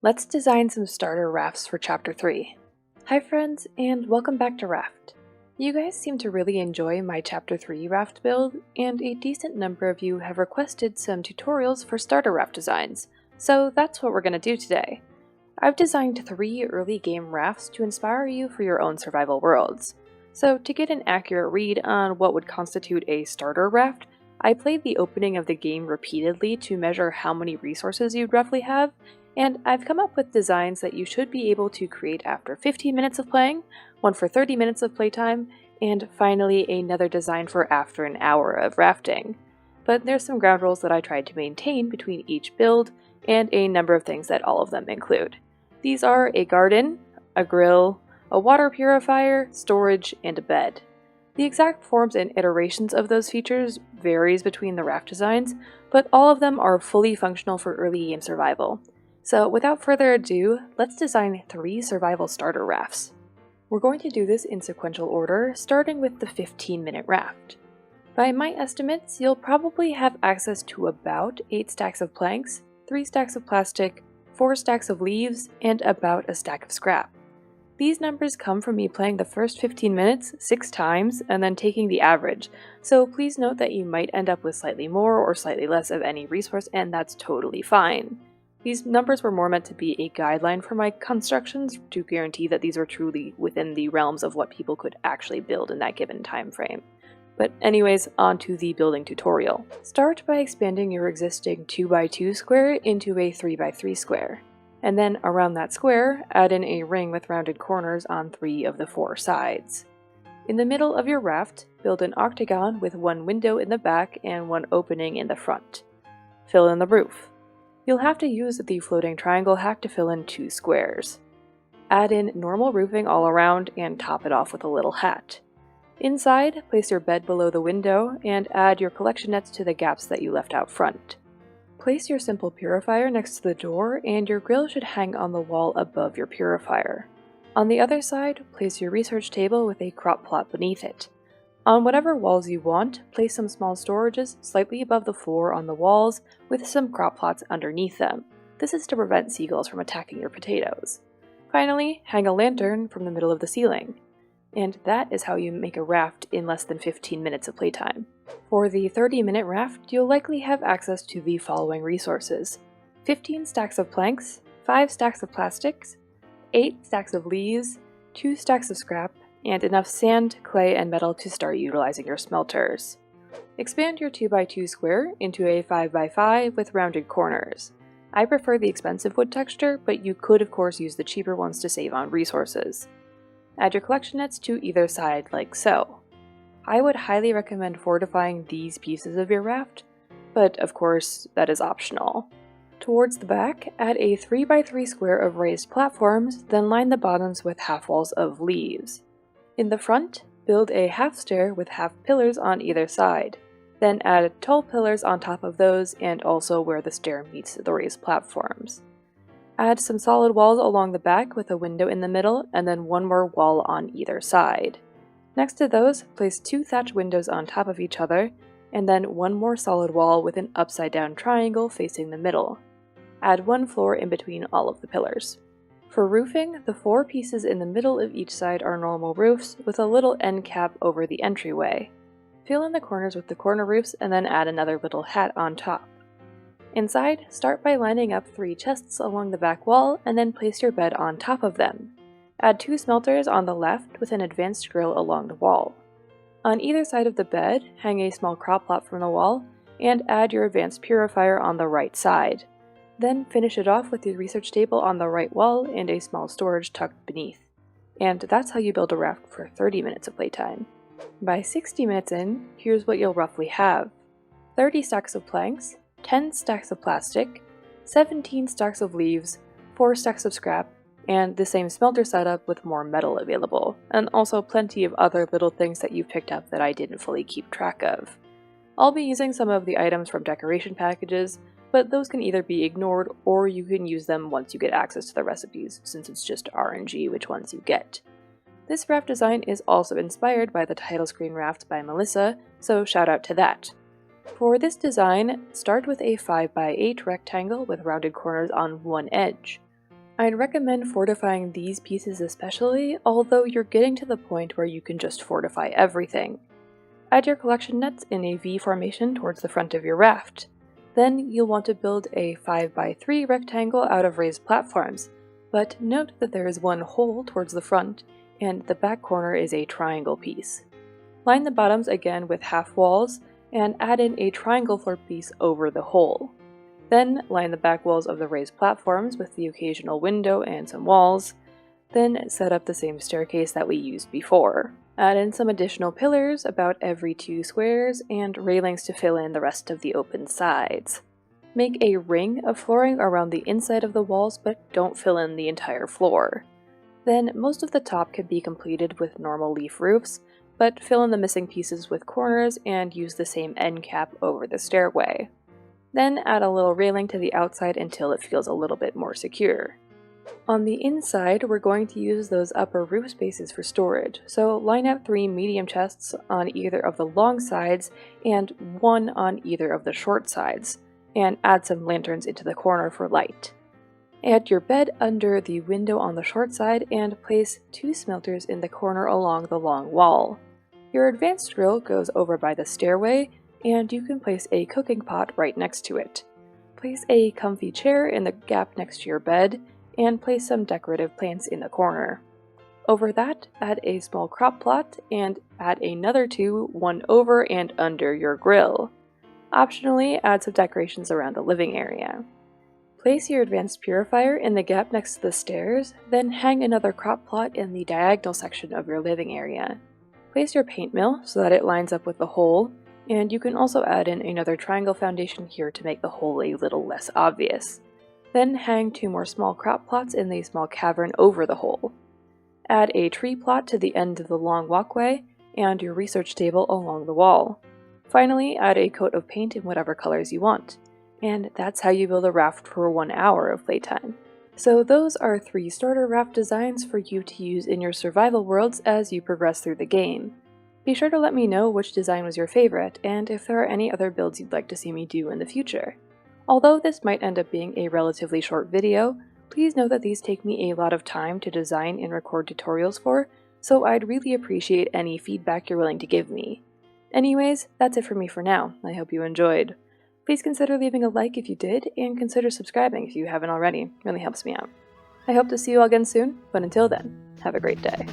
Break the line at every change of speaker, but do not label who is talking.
Let's design some starter rafts for Chapter 3. Hi friends, and welcome back to Raft. You guys seem to really enjoy my Chapter 3 raft build, and a decent number of you have requested some tutorials for starter raft designs, so that's what we're going to do today. I've designed 3 early game rafts to inspire you for your own survival worlds. So to get an accurate read on what would constitute a starter raft, I played the opening of the game repeatedly to measure how many resources you'd roughly have, and I've come up with designs that you should be able to create after 15 minutes of playing, one for 30 minutes of playtime, and finally another design for after an hour of rafting. But there's some ground rules that I tried to maintain between each build, and a number of things that all of them include. These are a garden, a grill, a water purifier, storage, and a bed. The exact forms and iterations of those features varies between the raft designs, but all of them are fully functional for early game survival. So without further ado, let's design 3 survival starter rafts. We're going to do this in sequential order, starting with the 15-minute raft. By my estimates, you'll probably have access to about 8 stacks of planks, 3 stacks of plastic, 4 stacks of leaves, and about a stack of scrap. These numbers come from me playing the first 15 minutes 6 times and then taking the average, so please note that you might end up with slightly more or slightly less of any resource, and that's totally fine. These numbers were more meant to be a guideline for my constructions to guarantee that these were truly within the realms of what people could actually build in that given time frame. But anyways, on to the building tutorial. Start by expanding your existing 2x2 square into a 3x3 square. And then around that square, add in a ring with rounded corners on 3 of the 4 sides. In the middle of your raft, build an octagon with 1 window in the back and 1 opening in the front. Fill in the roof. You'll have to use the floating triangle hack to fill in 2 squares. Add in normal roofing all around and top it off with a little hat. Inside, place your bed below the window and add your collection nets to the gaps that you left out front. Place your simple purifier next to the door, and your grill should hang on the wall above your purifier. On the other side, place your research table with a crop plot beneath it. On whatever walls you want, place some small storages slightly above the floor on the walls with some crop plots underneath them. This is to prevent seagulls from attacking your potatoes. Finally, hang a lantern from the middle of the ceiling. And that is how you make a raft in less than 15 minutes of playtime. For the 30-minute raft, you'll likely have access to the following resources: 15 stacks of planks, 5 stacks of plastics, 8 stacks of leaves, 2 stacks of scrap, and enough sand, clay, and metal to start utilizing your smelters. Expand your 2x2 square into a 5x5 with rounded corners. I prefer the expensive wood texture, but you could of course use the cheaper ones to save on resources. Add your collection nets to either side like so. I would highly recommend fortifying these pieces of your raft, but of course that is optional. Towards the back, add a 3x3 square of raised platforms, then line the bottoms with half walls of leaves. In the front, build a half stair with half pillars on either side. Then add tall pillars on top of those and also where the stair meets the raised platforms. Add some solid walls along the back with a window in the middle, and then 1 more wall on either side. Next to those, place 2 thatch windows on top of each other, and then 1 more solid wall with an upside down triangle facing the middle. Add 1 floor in between all of the pillars. For roofing, the 4 pieces in the middle of each side are normal roofs with a little end cap over the entryway. Fill in the corners with the corner roofs and then add another little hat on top. Inside, start by lining up 3 chests along the back wall and then place your bed on top of them. Add 2 smelters on the left with an advanced grill along the wall. On either side of the bed, hang a small crop plot from the wall and add your advanced purifier on the right side. Then finish it off with your research table on the right wall and a small storage tucked beneath. And that's how you build a raft for 30 minutes of playtime. By 60 minutes in, here's what you'll roughly have: 30 stacks of planks, 10 stacks of plastic, 17 stacks of leaves, 4 stacks of scrap, and the same smelter setup with more metal available, and also plenty of other little things that you've picked up that I didn't fully keep track of. I'll be using some of the items from decoration packages, but those can either be ignored or you can use them once you get access to the recipes, since it's just RNG which ones you get. This raft design is also inspired by the title screen raft by Melissa, so shout out to that. For this design, start with a 5x8 rectangle with rounded corners on one edge. I'd recommend fortifying these pieces especially, although you're getting to the point where you can just fortify everything. Add your collection nets in a V formation towards the front of your raft. Then you'll want to build a 5x3 rectangle out of raised platforms, but note that there is one hole towards the front, and the back corner is a triangle piece. Line the bottoms again with half walls, and add in a triangle floor piece over the hole. Then line the back walls of the raised platforms with the occasional window and some walls. Then set up the same staircase that we used before. Add in some additional pillars about every 2 squares and railings to fill in the rest of the open sides. Make a ring of flooring around the inside of the walls, but don't fill in the entire floor. Then most of the top can be completed with normal leaf roofs, but fill in the missing pieces with corners and use the same end cap over the stairway. Then add a little railing to the outside until it feels a little bit more secure. On the inside, we're going to use those upper roof spaces for storage, so line up 3 medium chests on either of the long sides and 1 on either of the short sides, and add some lanterns into the corner for light. Add your bed under the window on the short side and place 2 smelters in the corner along the long wall. Your advanced grill goes over by the stairway, and you can place a cooking pot right next to it. Place a comfy chair in the gap next to your bed, and place some decorative plants in the corner. Over that, add a small crop plot and add another 2, one over and under your grill. Optionally, add some decorations around the living area. Place your advanced purifier in the gap next to the stairs, then hang another crop plot in the diagonal section of your living area. Place your paint mill so that it lines up with the hole, and you can also add in another triangle foundation here to make the hole a little less obvious. Then hang 2 more small crop plots in the small cavern over the hole. Add a tree plot to the end of the long walkway, and your research table along the wall. Finally, add a coat of paint in whatever colors you want. And that's how you build a raft for 1 hour of playtime. So those are 3 starter raft designs for you to use in your survival worlds as you progress through the game. Be sure to let me know which design was your favorite, and if there are any other builds you'd like to see me do in the future. Although this might end up being a relatively short video, please know that these take me a lot of time to design and record tutorials for, so I'd really appreciate any feedback you're willing to give me. Anyways, that's it for me for now. I hope you enjoyed. Please consider leaving a like if you did, and consider subscribing if you haven't already. It really helps me out. I hope to see you all again soon, but until then, have a great day.